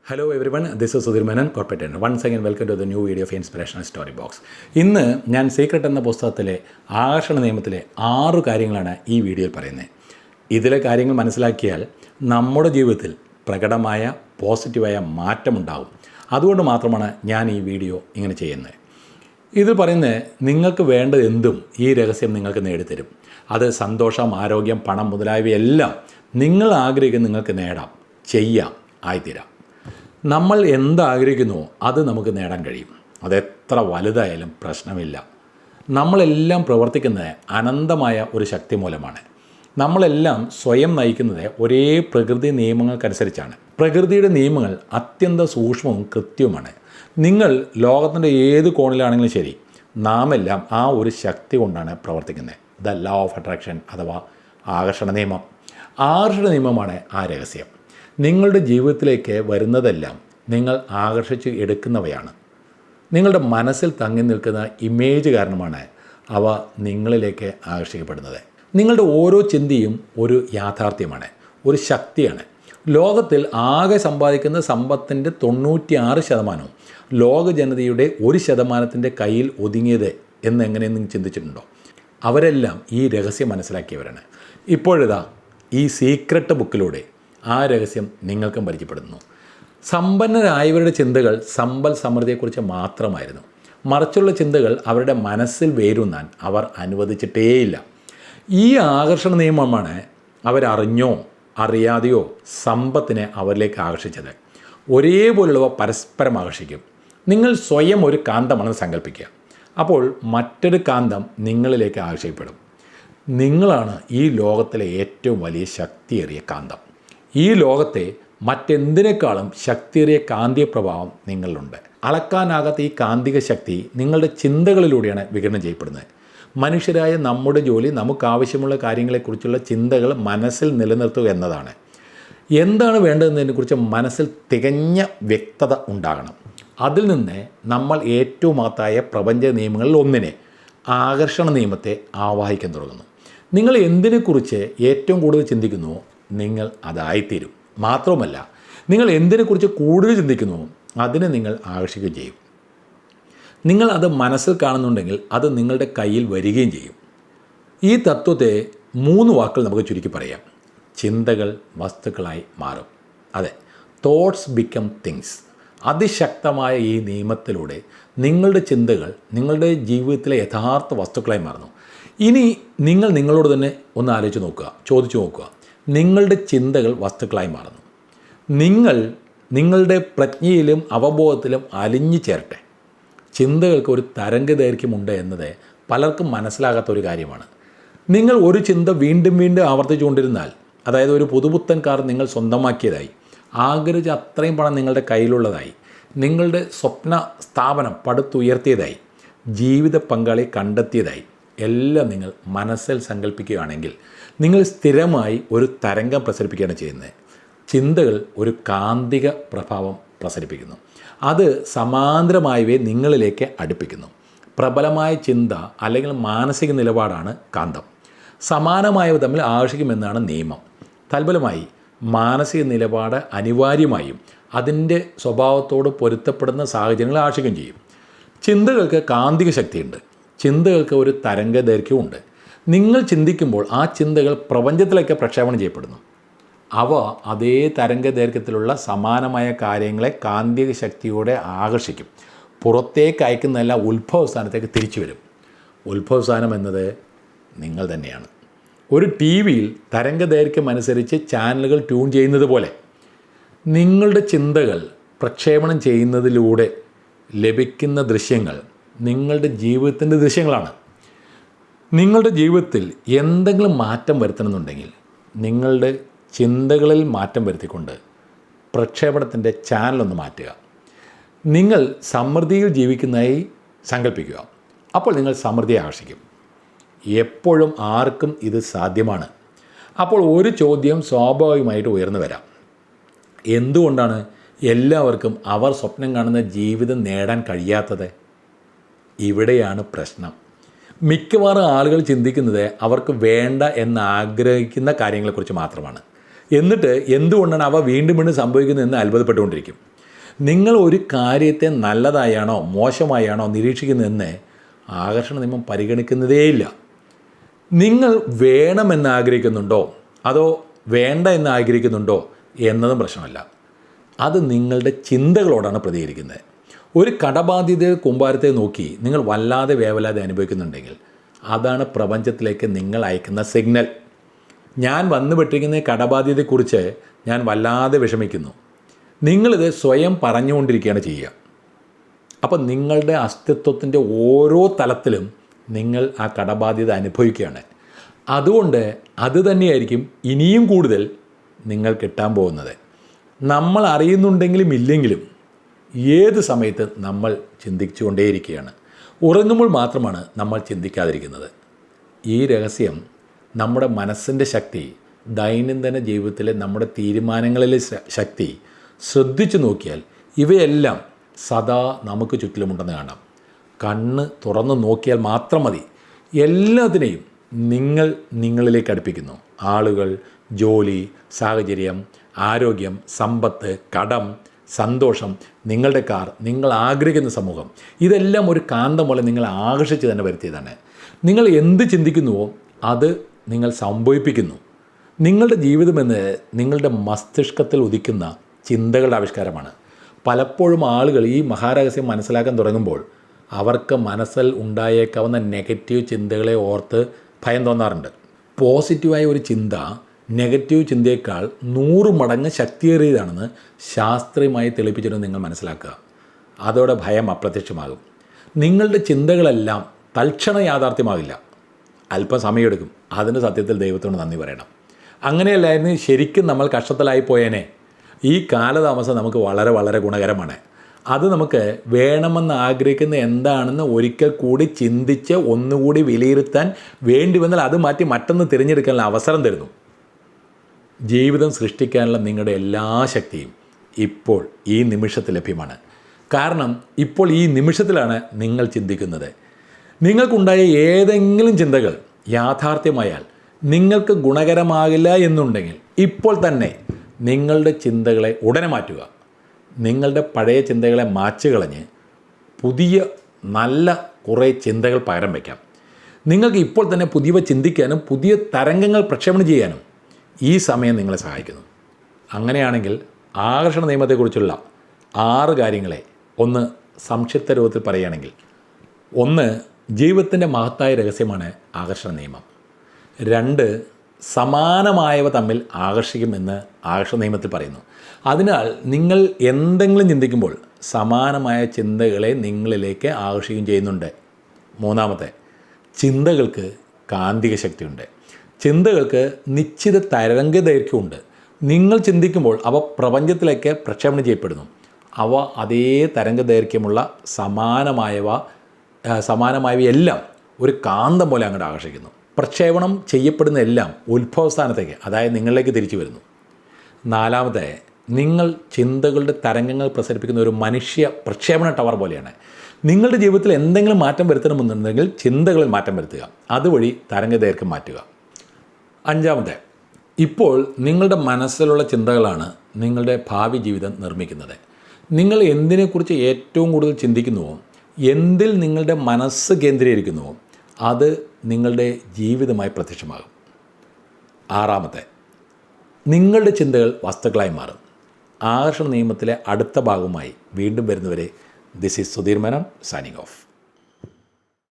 Hello everyone, this is Sudheer Menon, corporate trainer. Once again welcome to the new video of inspirational story box. ഇന്ന് ഞാൻ secret എന്ന പുസ്തകത്തിലെ ആകർഷണ നിയമത്തിലെ 6 കാര്യങ്ങളാണ് ഈ വീഡിയോയിൽ പറയുന്നത്. ഇതിലെ കാര്യങ്ങൾ മനസ്സിലാക്കിയാൽ നമ്മുടെ ജീവിതത്തിൽ പ്രകടമായ പോസിറ്റീവായ മാറ്റമുണ്ടാകും. അതുകൊണ്ട് മാത്രമാണ് ഞാൻ ഈ വീഡിയോ ഇങ്ങനെ ചെയ്യുന്നത്. ഇത് പറയുന്നത് നിങ്ങൾക്ക് വേണ്ടത് എന്തും ഈ രഹസ്യം നിങ്ങൾക്ക് നേടിത്തരും. അത് സന്തോഷം, ആരോഗ്യം, പണം മുതലായവയെല്ലാം നിങ്ങൾ ആഗ്രഹിക്കുന്ന നിങ്ങൾക്ക് നേടാം, ചെയ്യാം, ആയിത്തീരാം. നമ്മൾ എന്താഗ്രഹിക്കുന്നുവോ അത് നമുക്ക് നേടാൻ കഴിയും. അതെത്ര വലുതായാലും പ്രശ്നമില്ല. നമ്മളെല്ലാം പ്രവർത്തിക്കുന്നത് അനന്തമായ ഒരു ശക്തി മൂലമാണ്. നമ്മളെല്ലാം സ്വയം നയിക്കുന്നത് ഒരേ പ്രകൃതി നിയമങ്ങൾക്കനുസരിച്ചാണ്. പ്രകൃതിയുടെ നിയമങ്ങൾ അത്യന്തം സൂക്ഷ്മവും കൃത്യവുമാണ്. നിങ്ങൾ ലോകത്തിൻ്റെ ഏത് കോണിലാണെങ്കിലും ശരി, നാം എല്ലാം ആ ഒരു ശക്തി കൊണ്ടാണ് പ്രവർത്തിക്കുന്നത്. ദ ലോ ഓഫ് അട്രാക്ഷൻ അഥവാ ആകർഷണ നിയമം. ആകർഷണ നിയമമാണ് ആ രഹസ്യം. നിങ്ങളുടെ ജീവിതത്തിലേക്ക് വരുന്നതെല്ലാം നിങ്ങൾ ആകർഷിച്ച് എടുക്കുന്നവയാണ്. നിങ്ങളുടെ മനസ്സിൽ തങ്ങി നിൽക്കുന്ന ഇമേജ് കാരണമാണ് അവ നിങ്ങളിലേക്ക് ആകർഷിക്കപ്പെടുന്നത്. നിങ്ങളുടെ ഓരോ ചിന്തയും ഒരു യാഥാർത്ഥ്യമാണ്, ഒരു ശക്തിയാണ്. ലോകത്തിൽ ആകെ സമ്പാദിക്കുന്ന സമ്പത്തിൻ്റെ 96% ലോക ജനതയുടെ 1% കയ്യിൽ ഒതുങ്ങിയത് എന്നെങ്ങനെയെന്നും ചിന്തിച്ചിട്ടുണ്ടോ? അവരെല്ലാം ഈ രഹസ്യം മനസ്സിലാക്കിയവരാണ്. ഇപ്പോഴിതാ ഈ സീക്രട്ട് ബുക്കിലൂടെ ആ രഹസ്യം നിങ്ങൾക്കും പരിചയപ്പെടുന്നു. സമ്പന്നരായവരുടെ ചിന്തകൾ സമ്പൽ സമൃദ്ധിയെക്കുറിച്ച് മാത്രമായിരുന്നു. മറിച്ചുള്ള ചിന്തകൾ അവരുടെ മനസ്സിൽ വേരൂന്നാൻ അവർ അനുവദിച്ചിട്ടേയില്ല. ഈ ആകർഷണ നിയമമാണ് അവരറിഞ്ഞോ അറിയാതെയോ സമ്പത്തിനെ അവരിലേക്ക് ആകർഷിച്ചത്. ഒരേപോലുള്ളവ പരസ്പരം ആകർഷിക്കും. നിങ്ങൾ സ്വയം ഒരു കാന്തമാണെന്ന് സങ്കല്പിക്കുക. അപ്പോൾ മറ്റൊരു കാന്തം നിങ്ങളിലേക്ക് ആകർഷിക്കപ്പെടും. നിങ്ങളാണ് ഈ ലോകത്തിലെ ഏറ്റവും വലിയ ശക്തിയേറിയ കാന്തം. ഈ ലോകത്തെ മറ്റെന്തിനേക്കാളും ശക്തിയേറിയ കാന്തിക പ്രഭാവം നിങ്ങളിലുണ്ട്. അളക്കാനാകാത്ത ഈ കാന്തിക ശക്തി നിങ്ങളുടെ ചിന്തകളിലൂടെയാണ് വികിരണം ചെയ്യപ്പെടുന്നത്. മനുഷ്യരായ നമ്മുടെ ജോലി നമുക്കാവശ്യമുള്ള കാര്യങ്ങളെക്കുറിച്ചുള്ള ചിന്തകൾ മനസ്സിൽ നിലനിർത്തുക എന്നതാണ്. എന്താണ് വേണ്ടതെന്നതിനെക്കുറിച്ച് മനസ്സിൽ തികഞ്ഞ വ്യക്തത ഉണ്ടാകണം. അതിൽ നിന്ന് നമ്മൾ ഏറ്റവും മഹത്തായ പ്രപഞ്ച നിയമങ്ങളിൽ ഒന്നിനെ, ആകർഷണ നിയമത്തെ ആവാഹിക്കാൻ തുടങ്ങുന്നു. നിങ്ങൾ എന്തിനെക്കുറിച്ച് ഏറ്റവും കൂടുതൽ ചിന്തിക്കുന്നുവോ നിങ്ങൾ അതായിത്തീരും. മാത്രവുമല്ല, നിങ്ങൾ എന്തിനെക്കുറിച്ച് കൂടുതൽ ചിന്തിക്കുന്നുവോ അതിനെ നിങ്ങൾ ആകർഷിക്കുകയും ചെയ്യും. നിങ്ങൾ അത് മനസ്സിൽ കാണുന്നുണ്ടെങ്കിൽ അത് നിങ്ങളുടെ കയ്യിൽ വരികയും ചെയ്യും. ഈ തത്വത്തെ 3 വാക്കുകൾ നമുക്ക് ചുരുക്കി പറയാം. ചിന്തകൾ വസ്തുക്കളായി മാറും. അതെ, തോട്ട്സ് ബിക്കം തിങ്സ്. അതിശക്തമായ ഈ നിയമത്തിലൂടെ നിങ്ങളുടെ ചിന്തകൾ നിങ്ങളുടെ ജീവിതത്തിലെ യഥാർത്ഥ വസ്തുക്കളായി മാറുന്നു. ഇനി നിങ്ങൾ നിങ്ങളോട് തന്നെ ഒന്ന് ആലോചിച്ച് നോക്കുക, ചോദിച്ചു നോക്കുക. നിങ്ങളുടെ ചിന്തകൾ വസ്തുക്കളായി മാറുന്നു. നിങ്ങൾ നിങ്ങളുടെ പ്രജ്ഞയിലും അവബോധത്തിലും അലിഞ്ഞു ചേരട്ടെ. ചിന്തകൾക്ക് ഒരു തരംഗദൈർഘ്യമുണ്ട് എന്നത് പലർക്കും മനസ്സിലാകാത്ത ഒരു കാര്യമാണ്. നിങ്ങൾ ഒരു ചിന്ത വീണ്ടും വീണ്ടും ആവർത്തിച്ചുകൊണ്ടിരുന്നാൽ, അതായത് ഒരു പുതുപുത്തൻ കാർ നിങ്ങൾ സ്വന്തമാക്കിയതായി, ആഗ്രഹിച്ച അത്രയും പണം നിങ്ങളുടെ കയ്യിലുള്ളതായി, നിങ്ങളുടെ സ്വപ്ന സ്ഥാപനം പടുത്തുയർത്തിയതായി, ജീവിത പങ്കാളി കണ്ടെത്തിയതായി എല്ലാം നിങ്ങൾ മനസ്സിൽ സങ്കല്പിക്കുകയാണെങ്കിൽ നിങ്ങൾ സ്ഥിരമായി ഒരു തരംഗം പ്രസരിപ്പിക്കുകയാണ് ചെയ്യുന്നത്. ചിന്തകൾ ഒരു കാന്തിക പ്രഭാവം പ്രസരിപ്പിക്കുന്നു. അത് സമാന്തരമായവയെ നിങ്ങളിലേക്ക് അടുപ്പിക്കുന്നു. പ്രബലമായ ചിന്ത അല്ലെങ്കിൽ മാനസിക നിലപാടാണ് കാന്തം. സമാനമായവ തമ്മിൽ ആകർഷിക്കുമെന്നാണ് നിയമം. തൽഫലമായി മാനസിക നിലപാട് അനിവാര്യമായും അതിൻ്റെ സ്വഭാവത്തോട് പൊരുത്തപ്പെടുന്ന സാഹചര്യങ്ങളെ ആകർഷിക്കുകയും ചെയ്യും. ചിന്തകൾക്ക് കാന്തിക ശക്തിയുണ്ട്. ചിന്തകൾക്ക് ഒരു തരംഗദൈർഘ്യമുണ്ട്. നിങ്ങൾ ചിന്തിക്കുമ്പോൾ ആ ചിന്തകൾ പ്രപഞ്ചത്തിലേക്ക് പ്രക്ഷേപണം ചെയ്യപ്പെടുന്നു. അവ അതേ തരംഗദൈർഘ്യത്തിലുള്ള സമാനമായ കാര്യങ്ങളെ കാന്തിക ശക്തിയോടെ ആകർഷിക്കും. പുറത്തേക്ക് അയക്കുന്നതെല്ലാം ഉത്ഭവസ്ഥാനത്തേക്ക് തിരിച്ചു വരും. ഉത്ഭവസ്ഥാനം എന്നത് നിങ്ങൾ തന്നെയാണ്. ഒരു ടി വിയിൽ തരംഗദൈർഘ്യം അനുസരിച്ച് ചാനലുകൾ ട്യൂൺ ചെയ്യുന്നത് പോലെ നിങ്ങളുടെ ചിന്തകൾ പ്രക്ഷേപണം ചെയ്യുന്നതിലൂടെ ലഭിക്കുന്ന ദൃശ്യങ്ങൾ നിങ്ങളുടെ ജീവിതത്തിൻ്റെ ദൃശ്യങ്ങളാണ്. നിങ്ങളുടെ ജീവിതത്തിൽ എന്തെങ്കിലും മാറ്റം വരുത്തണമെന്നുണ്ടെങ്കിൽ നിങ്ങളുടെ ചിന്തകളിൽ മാറ്റം വരുത്തിക്കൊണ്ട് പ്രക്ഷേപണത്തിൻ്റെ ചാനലൊന്ന് മാറ്റുക. നിങ്ങൾ സമൃദ്ധിയിൽ ജീവിക്കുന്നതായി സങ്കല്പിക്കുക. അപ്പോൾ നിങ്ങൾ സമൃദ്ധിയെ ആകർഷിക്കും. എപ്പോഴും ആർക്കും ഇത് സാധ്യമാണ്. അപ്പോൾ ഒരു ചോദ്യം സ്വാഭാവികമായിട്ട് ഉയർന്നു വരാം. എന്തുകൊണ്ടാണ് എല്ലാവർക്കും അവർ സ്വപ്നം കാണുന്ന ജീവിതം നേടാൻ കഴിയാത്തത്? ഇവിടെയാണ് പ്രശ്നം. മിക്കവാറും ആളുകൾ ചിന്തിക്കുന്നത് അവർക്ക് വേണ്ട എന്നാഗ്രഹിക്കുന്ന കാര്യങ്ങളെക്കുറിച്ച് മാത്രമാണ്. എന്നിട്ട് എന്തുകൊണ്ടാണ് അവ വീണ്ടും വീണ്ടും സംഭവിക്കുന്നത് എന്ന് അത്ഭുതപ്പെട്ടുകൊണ്ടിരിക്കും. നിങ്ങൾ ഒരു കാര്യത്തെ നല്ലതായാണോ മോശമായാണോ നിരീക്ഷിക്കുന്നതെന്ന് ആകർഷണ നിയമം പരിഗണിക്കുന്നതേയില്ല. നിങ്ങൾ വേണമെന്ന് ആഗ്രഹിക്കുന്നുണ്ടോ അതോ വേണ്ട എന്ന് ആഗ്രഹിക്കുന്നുണ്ടോ എന്നതും പ്രശ്നമല്ല. അത് നിങ്ങളുടെ ചിന്തകളോടാണ് പ്രതികരിക്കുന്നത്. ഒരു കടബാധ്യത കൂമ്പാരത്തെ നോക്കി നിങ്ങൾ വല്ലാതെ വേവലാതെ അനുഭവിക്കുന്നുണ്ടെങ്കിൽ അതാണ് പ്രപഞ്ചത്തിലേക്ക് നിങ്ങൾ അയക്കുന്ന സിഗ്നൽ. ഞാൻ വന്നുപെട്ടിരിക്കുന്ന കടബാധ്യതയെക്കുറിച്ച് ഞാൻ വല്ലാതെ വിഷമിക്കുന്നു. നിങ്ങളിത് സ്വയം പറഞ്ഞുകൊണ്ടിരിക്കുകയാണ് ചെയ്യുക. അപ്പം നിങ്ങളുടെ അസ്തിത്വത്തിൻ്റെ ഓരോ തലത്തിലും നിങ്ങൾ ആ കടബാധ്യത അനുഭവിക്കുകയാണ്. അതുകൊണ്ട് അത് തന്നെയായിരിക്കും ഇനിയും കൂടുതൽ നിങ്ങൾ കിട്ടാൻ പോകുന്നത്. നമ്മൾ അറിയുന്നുണ്ടെങ്കിലും ഇല്ലെങ്കിലും ഏത് സമയത്ത് നമ്മൾ ചിന്തിച്ചുകൊണ്ടേയിരിക്കുകയാണ്. ഉറങ്ങുമ്പോൾ മാത്രമാണ് നമ്മൾ ചിന്തിക്കാതിരിക്കുന്നത്. ഈ രഹസ്യം നമ്മുടെ മനസ്സിൻ്റെ ശക്തി, ദൈനംദിന ജീവിതത്തിലെ നമ്മുടെ തീരുമാനങ്ങളിലെ ശക്തി ശ്രദ്ധിച്ചു നോക്കിയാൽ ഇവയെല്ലാം സദാ നമുക്ക് ചുറ്റിലുമുണ്ടെന്ന് കാണാം. കണ്ണ് തുറന്ന് നോക്കിയാൽ മാത്രം മതി. എല്ലാത്തിനെയും നിങ്ങൾ നിങ്ങളിലേക്ക് അടുപ്പിക്കുന്നു. ആളുകൾ, ജോലി, സാഹചര്യം, ആരോഗ്യം, സമ്പത്ത്, കടം, സന്തോഷം, നിങ്ങളുടെ കാർ, നിങ്ങൾ ആഗ്രഹിക്കുന്ന സമൂഹം, ഇതെല്ലാം ഒരു കാന്തം പോലെ നിങ്ങൾ ആകർഷിച്ച് തന്നെ വരുത്തിയതാണ്. നിങ്ങൾ എന്ത് ചിന്തിക്കുന്നുവോ അത് നിങ്ങൾ സംഭവിപ്പിക്കുന്നു. നിങ്ങളുടെ ജീവിതമെന്ന് നിങ്ങളുടെ മസ്തിഷ്കത്തിൽ ഉദിക്കുന്ന ചിന്തകളുടെ ആവിഷ്കാരമാണ്. പലപ്പോഴും ആളുകൾ ഈ മഹാരഹസ്യം മനസ്സിലാക്കാൻ തുടങ്ങുമ്പോൾ അവർക്ക് മനസ്സിൽ ഉണ്ടായേക്കാവുന്ന നെഗറ്റീവ് ചിന്തകളെ ഓർത്ത് ഭയം തോന്നാറുണ്ട്. പോസിറ്റീവായ ഒരു ചിന്ത നെഗറ്റീവ് ചിന്തയേക്കാൾ 100 മടങ്ങ് ശക്തിയേറിയതാണെന്ന് ശാസ്ത്രീയമായി തെളിയിച്ചിട്ട് നിങ്ങൾ മനസ്സിലാക്കുക. അതോടെ ഭയം അപ്രത്യക്ഷമാകും. നിങ്ങളുടെ ചിന്തകളെല്ലാം തൽക്ഷണ യാഥാർത്ഥ്യമാകില്ല, അല്പം സമയമെടുക്കും. അതിന് സത്യത്തിൽ ദൈവത്തോട് നന്ദി പറയണം. അങ്ങനെയല്ലായിരുന്നു ശരിക്കും നമ്മൾ കഷ്ടത്തിലായി പോയേനെ. ഈ കാലതാമസം നമുക്ക് വളരെ വളരെ ഗുണകരമാണ്. അത് നമുക്ക് വേണമെന്ന് ആഗ്രഹിക്കുന്ന എന്താണെന്ന് ഒരിക്കൽ കൂടി ചിന്തിച്ച് ഒന്നുകൂടി വിലയിരുത്താൻ വേണ്ടി വന്നാൽ അത് മാറ്റി മറ്റൊന്ന് തിരഞ്ഞെടുക്കാനുള്ള അവസരം തരുന്നു. ജീവിതം സൃഷ്ടിക്കാനുള്ള നിങ്ങളുടെ എല്ലാ ശക്തിയും ഇപ്പോൾ ഈ നിമിഷത്തിൽ ലഭ്യമാണ്. കാരണം ഇപ്പോൾ ഈ നിമിഷത്തിലാണ് നിങ്ങൾ ചിന്തിക്കുന്നത്. നിങ്ങൾക്കുണ്ടായ ഏതെങ്കിലും ചിന്തകൾ യാഥാർത്ഥ്യമായാൽ നിങ്ങൾക്ക് ഗുണകരമാകില്ല എന്നുണ്ടെങ്കിൽ ഇപ്പോൾ തന്നെ നിങ്ങളുടെ ചിന്തകളെ ഉടനെ മാറ്റുക. നിങ്ങളുടെ പഴയ ചിന്തകളെ മാച്ചുകളഞ്ഞ് പുതിയ നല്ല കുറേ ചിന്തകൾ പകരം വയ്ക്കാം. നിങ്ങൾക്ക് ഇപ്പോൾ തന്നെ പുതിയവ ചിന്തിക്കാനും പുതിയ തരംഗങ്ങൾ പ്രക്ഷേപണം ചെയ്യാനും ഈ സമയം നിങ്ങളെ സഹായിക്കുന്നു. അങ്ങനെയാണെങ്കിൽ ആകർഷണ നിയമത്തെക്കുറിച്ചുള്ള 6 കാര്യങ്ങളെ ഒന്ന് സംക്ഷിപ്ത രൂപത്തിൽ പറയുകയാണെങ്കിൽ, 1. ജീവിതത്തിൻ്റെ മഹത്തായ രഹസ്യമാണ് ആകർഷണ നിയമം. 2. സമാനമായവ തമ്മിൽ ആകർഷിക്കുമെന്ന് ആകർഷണ നിയമത്തിൽ പറയുന്നു. അതിനാൽ നിങ്ങൾ എന്തെങ്കിലും ചിന്തിക്കുമ്പോൾ സമാനമായ ചിന്തകളെ നിങ്ങളിലേക്ക് ആകർഷിക്കുകയും ചെയ്യുന്നുണ്ട്. 3. ചിന്തകൾക്ക് കാന്തിക ശക്തിയുണ്ട്. ചിന്തകൾക്ക് നിശ്ചിത തരംഗദൈർഘ്യമുണ്ട്. നിങ്ങൾ ചിന്തിക്കുമ്പോൾ അവ പ്രപഞ്ചത്തിലേക്ക് പ്രക്ഷേപണം ചെയ്യപ്പെടുന്നു. അവ അതേ തരംഗദൈർഘ്യമുള്ള സമാനമായവയെല്ലാം ഒരു കാന്തം പോലെ അങ്ങോട്ട് ആകർഷിക്കുന്നു. പ്രക്ഷേപണം ചെയ്യപ്പെടുന്ന എല്ലാം ഉത്ഭവസ്ഥാനത്തേക്ക്, അതായത് നിങ്ങളിലേക്ക് തിരിച്ചു വരുന്നു. 4. നിങ്ങൾ ചിന്തകളുടെ തരംഗങ്ങൾ പ്രസരിപ്പിക്കുന്ന ഒരു മനുഷ്യ പ്രക്ഷേപണ ടവർ പോലെയാണ്. നിങ്ങളുടെ ജീവിതത്തിൽ എന്തെങ്കിലും മാറ്റം വരുത്തണമെന്നുണ്ടെങ്കിൽ ചിന്തകളിൽ മാറ്റം വരുത്തുക, അതുവഴി തരംഗദൈർഘ്യം മാറ്റുക. 5. ഇപ്പോൾ നിങ്ങളുടെ മനസ്സിലുള്ള ചിന്തകളാണ് നിങ്ങളുടെ ഭാവി ജീവിതം നിർമ്മിക്കുന്നത്. നിങ്ങൾ എന്തിനെക്കുറിച്ച് ഏറ്റവും കൂടുതൽ ചിന്തിക്കുന്നുവോ, എന്തിൽ നിങ്ങളുടെ മനസ്സ് കേന്ദ്രീകരിക്കുന്നുവോ അത് നിങ്ങളുടെ ജീവിതമായി പ്രത്യക്ഷമാകും. 6. നിങ്ങളുടെ ചിന്തകൾ വസ്തുക്കളായി മാറും. ആകർഷണ നിയമത്തിലെ അടുത്ത ഭാഗവുമായി വീണ്ടും വരുന്നവരെ this is Sudheer Menon signing off.